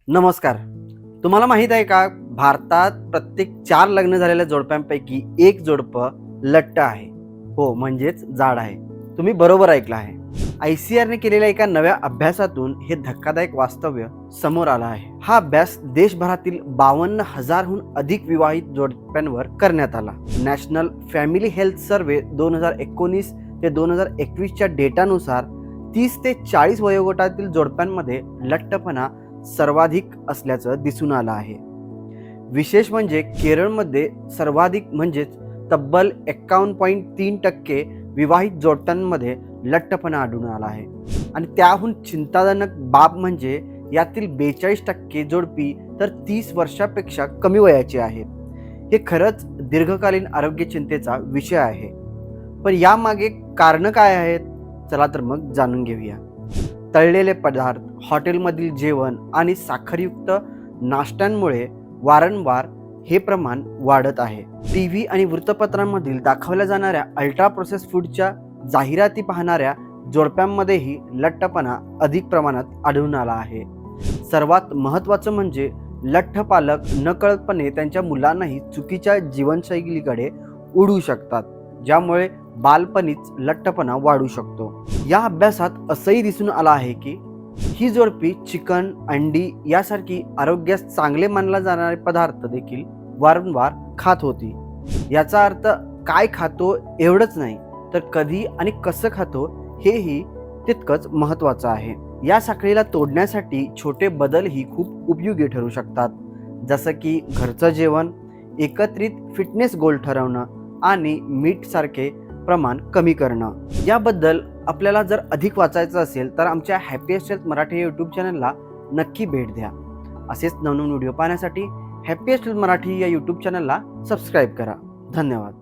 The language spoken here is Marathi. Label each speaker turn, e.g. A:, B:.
A: नमस्कार. तुम्हाला माहित आहे का, भारतात प्रत्येक 4 लग्न झालेल्या जोडप्यांपैकी एक जोडपं लठ्ठ आहे. हो, म्हणजेच जाड आहे. तुम्ही बरोबर ऐकलं आहे. ICRने केलेल्या एका नव्या अभ्यासातून हे धक्कादायक वास्तव्य समोर आलं आहे. हा अभ्यास देशभरातील 52,000 हून अधिक विवाहित जोडप्यांवर करण्यात आला. नॅशनल फॅमिली हेल्थ सर्व्हे 2019 ते 2021च्या डेटानुसार 30 ते 40 वयोगटातील जोडप्यांमध्ये लठ्ठपणा सर्वाधिक असल्याचं दिसून आलं आहे. विशेष म्हणजे केरळमध्ये सर्वाधिक म्हणजेच तब्बल 51.3% विवाहित जोडप्यांमध्ये लठ्ठपणा आढळून आला आहे. आणि त्याहून चिंताजनक बाब म्हणजे यातील 42% जोडपी तर 30 वर्षापेक्षा कमी वयाची आहेत. हे खरंच दीर्घकालीन आरोग्य चिंतेचा विषय आहे. पण यामागे कारणं काय आहेत? चला तर मग जाणून घेऊया. तळलेले पदार्थ, हॉटेलमधील जेवण आणि साखरयुक्त नाश्त्यांमुळे वारंवार हे प्रमाण वाढत आहे. टीव्ही आणि वृत्तपत्रांमधील दाखवल्या जाणाऱ्या अल्ट्रा प्रोसेस फूडच्या जाहिराती पाहणाऱ्या जोडप्यांमध्येही लठ्ठपणा अधिक प्रमाणात आढळून आला आहे. सर्वात महत्त्वाचं म्हणजे लठ्ठ पालक नकळतपणे त्यांच्या मुलांनाही चुकीच्या जीवनशैलीकडे ओढू शकतात, ज्यामुळे बालपणीच लठ्ठपणा वाढू शकतो. या अभ्यासात असंही दिसून आलं आहे की ही जोडपी चिकन, अंडी यासारखी आरोग्यास चांगले मानले जाणारे पदार्थ देखील वारंवार खात होती. याचा अर्थ काय खातो एवढंच नाही, तर कधी आणि कसं खातो हेही तितकंच महत्त्वाचं आहे. या साखळीला तोडण्यासाठी छोटे बदलही खूप उपयोगी ठरू शकतात, जसं की घरचं जेवण, एकत्रित फिटनेस गोल ठरवणं आणि मीठ सारखे प्रमाण कमी करणं. याबद्दल आपल्याला जर अधिक वाचायचं असेल तर आमच्या हॅपीएस्ट हेल्थ मराठी यूट्यूब चॅनलला नक्की भेट द्या. असेच नवनवीन व्हिडिओ पाहण्यासाठी हॅपीएस्ट हेल्थ मराठी या यूट्यूब चॅनलला सबस्क्राईब करा. धन्यवाद.